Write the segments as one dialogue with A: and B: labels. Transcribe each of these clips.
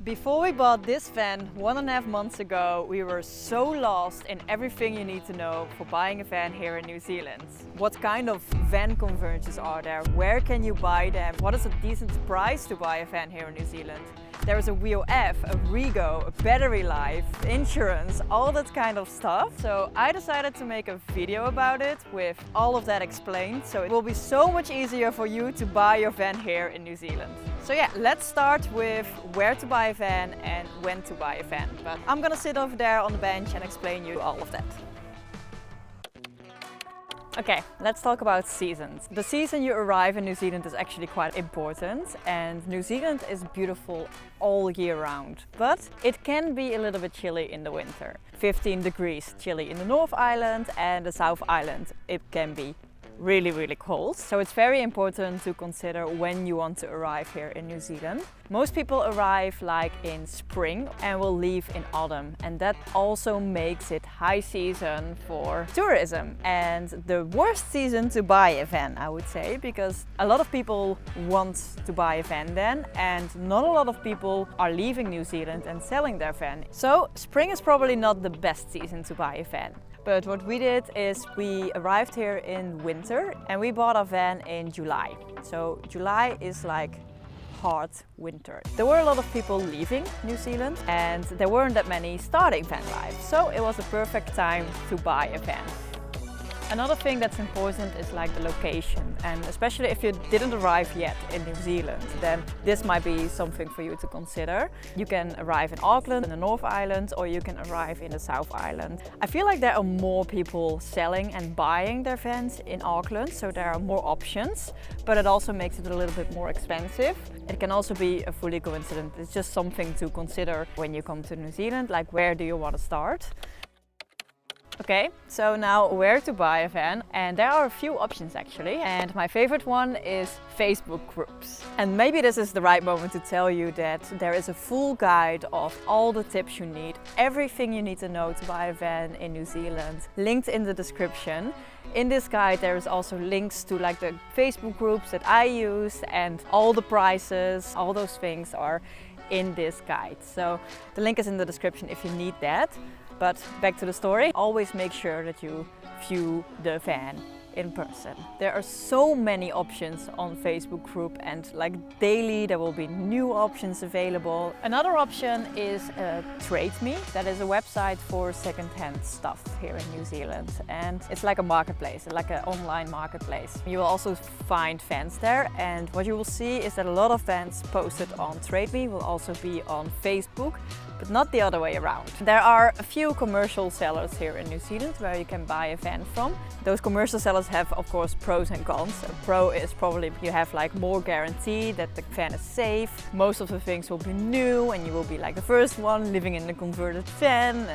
A: Before we bought this van 1.5 months ago, we were so lost in everything you need to know for buying a van here in New Zealand. What kind of van conversions are there? Where can you buy them? What is a decent price to buy a van here in New Zealand? There is a Wheel F, a Rego, a battery life, insurance, all that kind of stuff. So I decided to make a video about it with all of that explained. So it will be so much easier for you to buy your van here in New Zealand. So yeah, let's start with where to buy a van and when to buy a van. But I'm gonna sit over there on the bench and explain you all of that. Okay, let's talk about seasons. The season you arrive in New Zealand is actually quite important, and New Zealand is beautiful all year round, but it can be a little bit chilly in the winter. 15 degrees chilly in the North Island, and the South Island it can be really cold. So it's very important to consider when you want to arrive here in New Zealand. Most people arrive like in spring and will leave in autumn, and that also makes it high season for tourism and the worst season to buy a van, I would say, because a lot of people want to buy a van then, and not a lot of people are leaving New Zealand and selling their van. So spring is probably not the best season to buy a van. But what we did is we arrived here in winter and we bought a van in July. So July is like hard winter. There were a lot of people leaving New Zealand and there weren't that many starting van life. So it was a perfect time to buy a van. Another thing that's important is like the location, and especially if you didn't arrive yet in New Zealand, then this might be something for you to consider. You can arrive in Auckland in the North Island, or you can arrive in the South Island. I feel like there are more people selling and buying their vans in Auckland, so there are more options, but it also makes it a little bit more expensive. It can also be a fully coincidence. It's just something to consider when you come to New Zealand, like where do you want to start? Okay, so now where to buy a van, and there are a few options actually, and my favorite one is Facebook groups. And maybe this is the right moment to tell you that there is a full guide of all the tips you need, everything you need to know to buy a van in New Zealand, linked in the description. In this guide there is also links to like the Facebook groups that I use, and all the prices, all those things are in this guide. So the link is in the description if you need that. But back to the story, always make sure that you view the van in person. There are so many options on Facebook group, and like daily there will be new options available. Another option is Trade Me. That is a website for second-hand stuff here in New Zealand, and it's like a marketplace, like an online marketplace. You will also find vans there, and what you will see is that a lot of vans posted on Trade Me will also be on Facebook, but not the other way around. There are a few commercial sellers here in New Zealand where you can buy a van from. Those commercial sellers have of course pros and cons. A pro is probably you have like more guarantee that the van is safe. Most of the things will be new and you will be like the first one living in a converted van,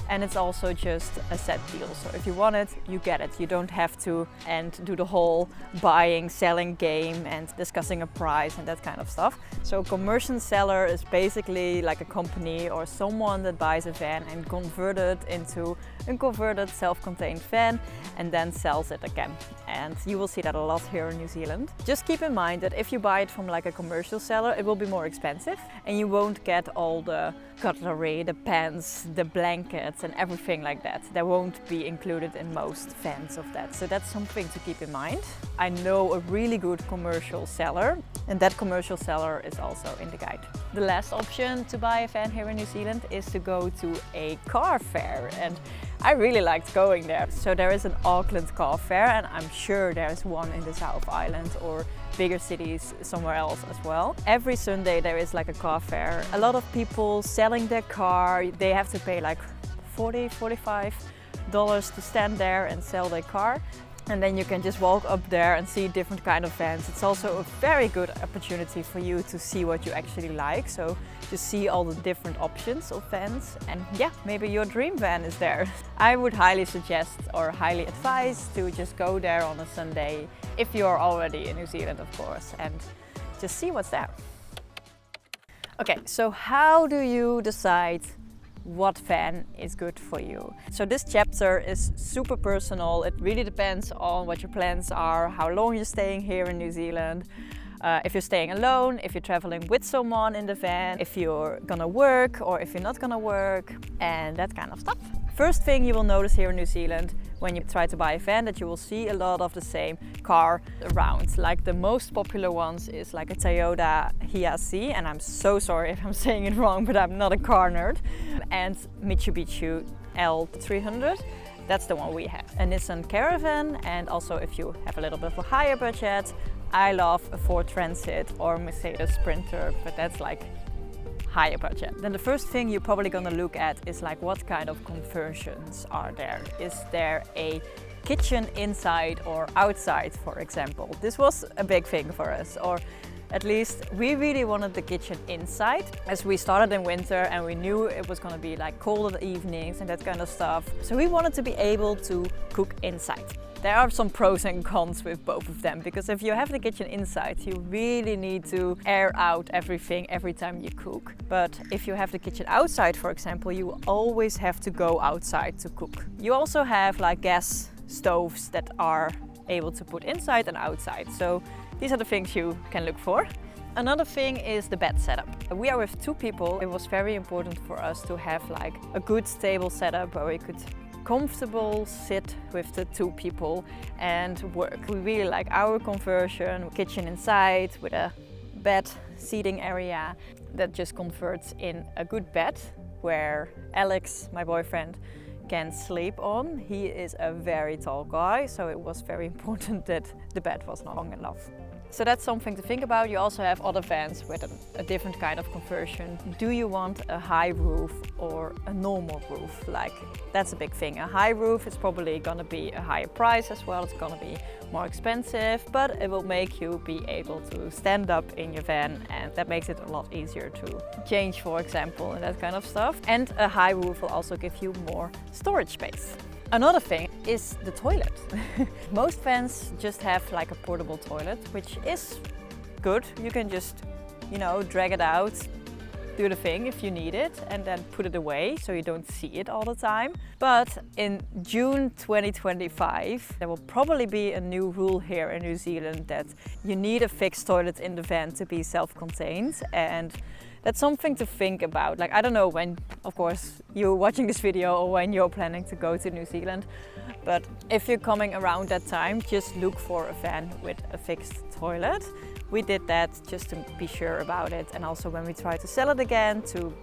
A: and it's also just a set deal. So if you want it, you get it. You don't have to and do the whole buying, selling game and discussing a price and that kind of stuff. So a commercial seller is basically like a company or someone that buys a van and converts it into a converted self-contained van and then sells it again. And you will see that a lot here in New Zealand. Just keep in mind that if you buy it from like a commercial seller, it will be more expensive and you won't get all the cutlery, the pants, the blankets and everything like that. That won't be included in most vans of that. So that's something to keep in mind. I know a really good commercial seller, and that commercial seller is also in the guide. The last option to buy a van here in New Zealand is to go to a car fair, and I really liked going there. So there is an Auckland car fair, and I'm sure there's one in the South Island or bigger cities somewhere else as well. Every Sunday there is like a car fair. A lot of people selling their car. They have to pay like $45 to stand there and sell their car. And then you can just walk up there and see different kind of vans. It's also a very good opportunity for you to see what you actually like. So just see all the different options of vans, and yeah, maybe your dream van is there. I would highly suggest or highly advise to just go there on a Sunday if you're already in New Zealand, of course, and just see what's there. Okay, so how do you decide what van is good for you? So this chapter is super personal. It really depends on what your plans are, how long you're staying here in New Zealand, if you're staying alone, if you're traveling with someone in the van, if you're gonna work or if you're not gonna work, and that kind of stuff. First thing you will notice here in New Zealand when you try to buy a van, that you will see a lot of the same car around. Like the most popular ones is like a Toyota Hiace, and I'm so sorry if I'm saying it wrong, but I'm not a car nerd, and Mitsubishi L300. That's the one we have. A Nissan Caravan, and also if you have a little bit of a higher budget, I love a Ford Transit or Mercedes Sprinter, but that's like higher budget. Then the first thing you're probably gonna look at is like what kind of conversions are there? Is there a kitchen inside or outside, for example? This was a big thing for us, or at least we really wanted the kitchen inside, as we started in winter and we knew it was gonna be like cold in the evenings and that kind of stuff. So we wanted to be able to cook inside. There are some pros and cons with both of them, because if you have the kitchen inside, you really need to air out everything every time you cook. But if you have the kitchen outside, for example, you always have to go outside to cook. You also have like gas stoves that are able to put inside and outside. So these are the things you can look for. Another thing is the bed setup. We are with 2 people. It was very important for us to have like a good stable setup where we could comfortable sit with the 2 people and work. We really like our conversion, kitchen inside with a bed seating area that just converts in a good bed where Alex, my boyfriend, can sleep on. He is a very tall guy, so it was very important that the bed was long enough. So that's something to think about. You also have other vans with a different kind of conversion. Do you want a high roof or a normal roof? Like, that's a big thing. A high roof is probably gonna be a higher price as well. It's gonna be more expensive, but it will make you be able to stand up in your van, and that makes it a lot easier to change, for example, and that kind of stuff. And a high roof will also give you more storage space. Another thing is the toilet. Most vans just have like a portable toilet, which is good. You can just, you know, drag it out, do the thing if you need it, and then put it away so you don't see it all the time. But in June 2025, there will probably be a new rule here in New Zealand that you need a fixed toilet in the van to be self-contained, and that's something to think about. Like, I don't know when, of course, you're watching this video or when you're planning to go to New Zealand, but if you're coming around that time, just look for a van with a fixed toilet. We did that just to be sure about it, and also when we try to sell it again, to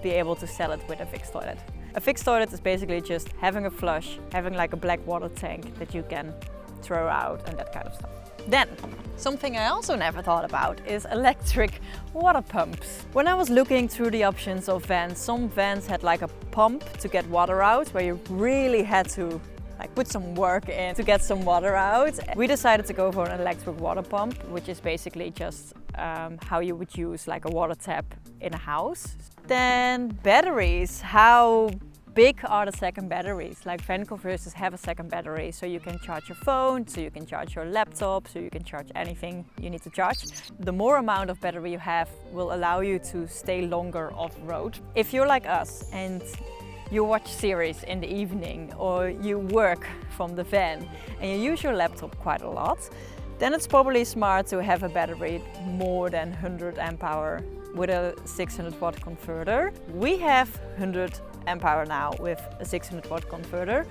A: be able to sell it with a fixed toilet. A fixed toilet is basically just having a flush, having like a black water tank that you can throw out and that kind of stuff. Then, something I also never thought about is electric water pumps. When I was looking through the options of vans, some vans had like a pump to get water out, where you really had to like put some work in to get some water out. We decided to go for an electric water pump, which is basically just how you would use like a water tap in a house. Then batteries, how big are the second batteries? Like, van converters have a second battery, so you can charge your phone, so you can charge your laptop, so you can charge anything you need to charge. The more amount of battery you have will allow you to stay longer off-road. If you're like us and you watch series in the evening, or you work from the van and you use your laptop quite a lot, then it's probably smart to have a battery more than 100 amp hour with a 600 watt converter. We have 100 amp hour now with a 600 watt converter,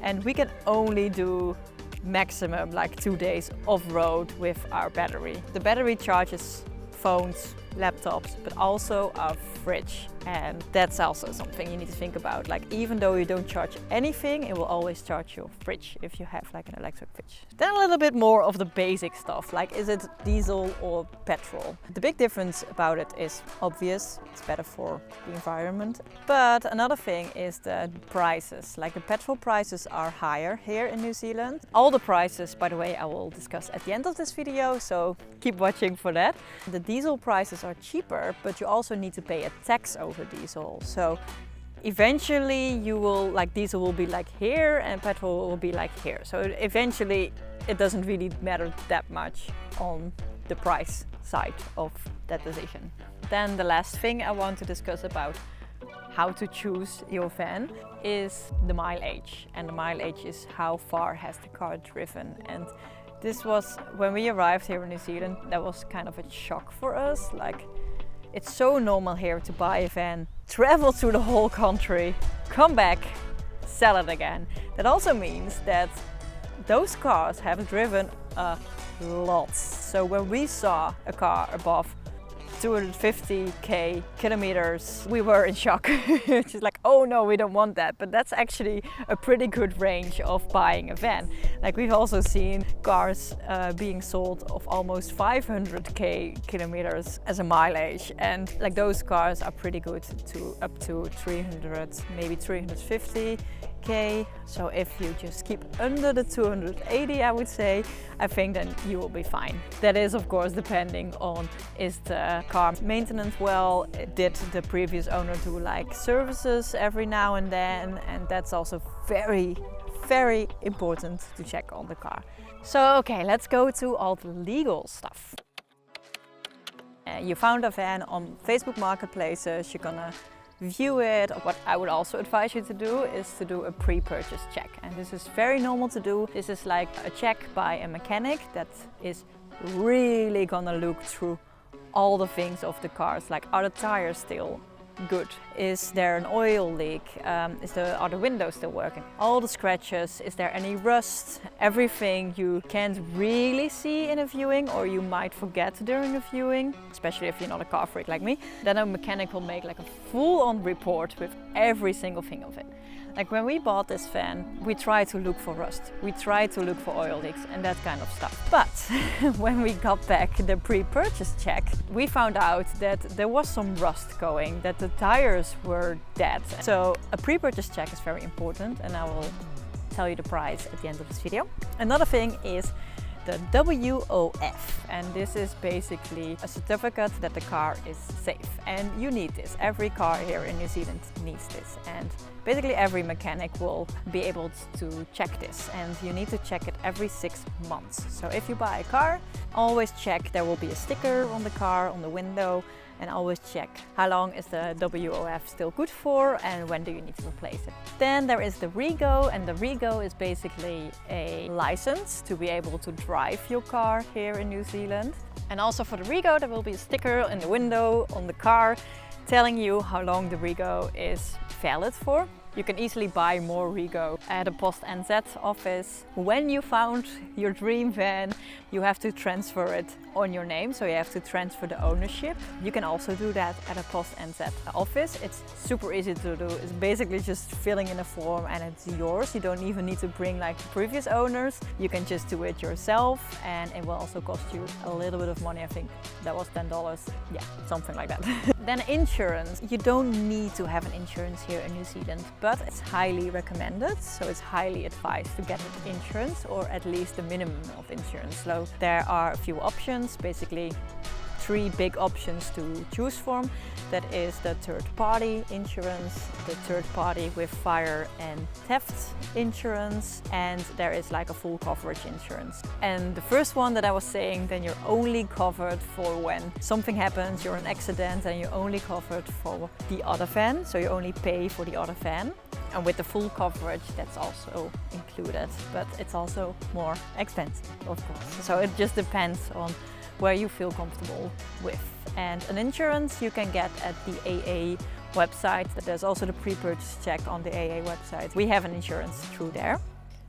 A: and we can only do maximum like 2 days off-road with our battery. The battery charges phones, laptops, but also our fridge, and that's also something you need to think about. Like, even though you don't charge anything, it will always charge your fridge if you have like an electric fridge. Then a little bit more of the basic stuff, like, is it diesel or petrol? The big difference about it is obvious. It's better for the environment. But another thing is the prices. Like, the petrol prices are higher here in New Zealand. All the prices, by the way, I will discuss at the end of this video, so keep watching for that. The diesel prices are cheaper, but you also need to pay a tax over diesel. So eventually you will, like, diesel will be like here and petrol will be like here. So eventually it doesn't really matter that much on the price side of that decision. Then the last thing I want to discuss about how to choose your van is the mileage. And the mileage is how far has the car driven. And This was, when we arrived here in New Zealand, that was kind of a shock for us. Like, it's so normal here to buy a van, travel through the whole country, come back, sell it again. That also means that those cars have driven a lot. So when we saw a car above 250k kilometers, we were in shock. Just like, oh no, we don't want that. But that's actually a pretty good range of buying a van. Like, we've also seen cars being sold of almost 500k kilometers as a mileage, and like those cars are pretty good to up to 300, maybe 350k. So if you just keep under the 280, I would say, I think then you will be fine. That is of course depending on, is the car maintenance well, did the previous owner do like services every now and then, and that's also very important to check on the car. So okay, let's go to all the legal stuff. You found a van on Facebook marketplaces, you're gonna view it. What I would also advise you to do is to do a pre-purchase check, and this is very normal to do. This is like a check by a mechanic that is really gonna look through all the things of the cars, like, are the tires still good? Is there an oil leak? Are the windows still working? All the scratches, is there any rust? Everything you can't really see in a viewing, or you might forget during a viewing, especially if you're not a car freak like me. Then a mechanic will make like a full-on report with every single thing of it. Like when we bought this van, we tried to look for rust, we tried to look for oil leaks and that kind of stuff. But when we got back the pre-purchase check, we found out that there was some rust going, that the tires were dead. So a pre-purchase check is very important, and I will tell you the price at the end of this video. Another thing is the WOF, and this is basically a certificate that the car is safe, and you need this. Every car here in New Zealand needs this, and basically every mechanic will be able to check this, and you need to check it every 6 months. So if you buy a car, always check. There will be a sticker on the car, on the window, and always check how long is the WOF still good for and when do you need to replace it. Then there is the Rego, and the Rego is basically a license to be able to drive your car here in New Zealand. And also for the Rego there will be a sticker in the window on the car telling you how long the Rego is valid for. You can easily buy more Rego at a Post NZ office. When you found your dream van, you have to transfer it on your name, so you have to transfer the ownership. You can also do that at a Post NZ office. It's super easy to do. It's basically just filling in a form and it's yours. You don't even need to bring like the previous owners. You can just do it yourself, and it will also cost you a little bit of money. I think that was $10. Yeah, something like that. Then insurance. You don't need to have an insurance here in New Zealand, but it's highly recommended. So it's highly advised to get insurance, or at least the minimum of insurance. So there are a few options, basically 3 big options to choose from. That is the third-party insurance, the third-party with fire and theft insurance, and there is like a full coverage insurance. And the first one that I was saying, then you're only covered for when something happens, you're in an accident, and you're only covered for the other van, so you only pay for the other van. And with the full coverage, that's also included, but it's also more expensive, of course. So it just depends on where you feel comfortable with. And an insurance you can get at the AA website. There's also the pre-purchase check on the AA website. We have an insurance through there.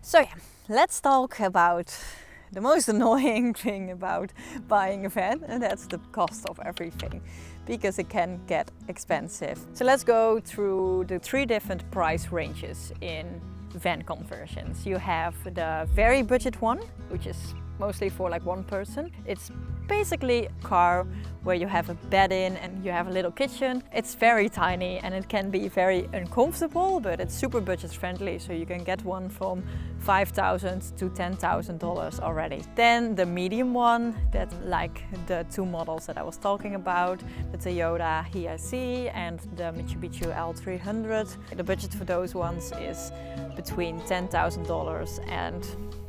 A: So yeah, let's talk about the most annoying thing about buying a van, and that's the cost of everything, because it can get expensive. So let's go through the 3 different price ranges in van conversions. You have the very budget one, which is mostly for like one person. It's basically a car where you have a bed in and you have a little kitchen. It's very tiny and it can be very uncomfortable, but it's super budget friendly, so you can get one from $5,000 to $10,000 already. Then the medium one, that's like the 2 models that I was talking about, the Toyota HiAce and the Mitsubishi L300. The budget for those ones is between $10,000 and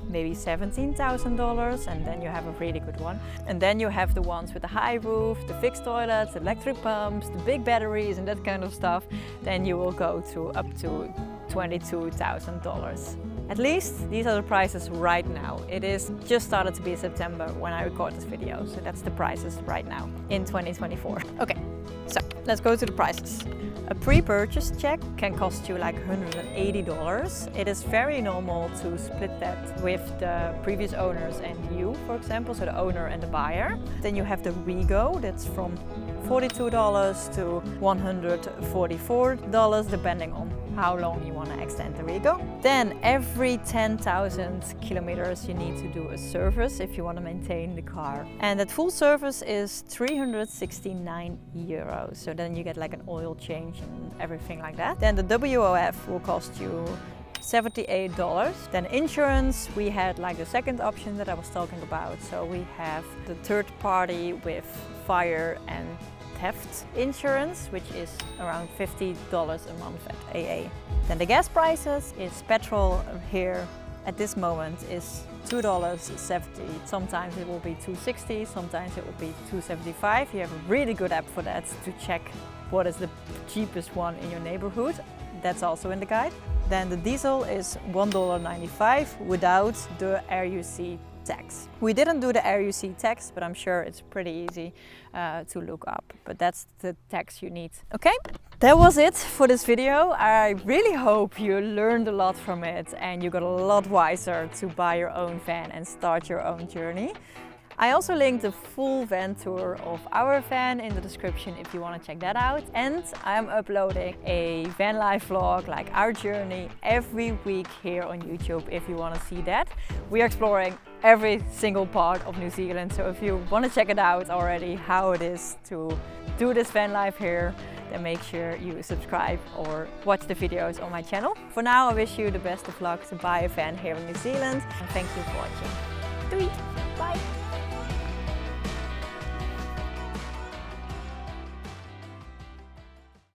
A: maybe $17,000, and then you have a really good one. And then you have the ones with the high roof, the fixed toilets, electric pumps, the big batteries and that kind of stuff. Then you will go to up to $22,000. At least these are the prices right now. It is just started to be September when I record this video, so that's the prices right now in 2024. Okay, so let's go to the prices. A pre-purchase check can cost you like $180. It is very normal to split that with the previous owners and you, for example, so the owner and the buyer. Then you have the Rego, that's from $42 to $144, depending on how long you want to extend the Rego. Then every 10,000 kilometers you need to do a service if you want to maintain the car. And that full service is €369. So then you get like an oil change and everything like that. Then the WOF will cost you $78. Then insurance, we had like the second option that I was talking about. So we have the third party with fire and theft insurance, which is around $50 a month at AA. Then the gas prices is petrol here at this moment is $2.70. Sometimes it will be $2.60, sometimes it will be $2.75. You have a really good app for that to check what is the cheapest one in your neighborhood. That's also in the guide. Then the diesel is $1.95 without the RUC tax. We didn't do the RUC tax, but I'm sure it's pretty easy to look up. But that's the tax you need. Okay, that was it for this video. I really hope you learned a lot from it and you got a lot wiser to buy your own van and start your own journey. I also linked the full van tour of our van in the description if you want to check that out. And I'm uploading a van life vlog, like our journey, every week here on YouTube if you want to see that. We are exploring every single part of New Zealand, so if you want to check it out already, how it is to do this van life here, then make sure you subscribe or watch the videos on my channel. For now, I wish you the best of luck to buy a van here in New Zealand, and thank you for watching. Doei!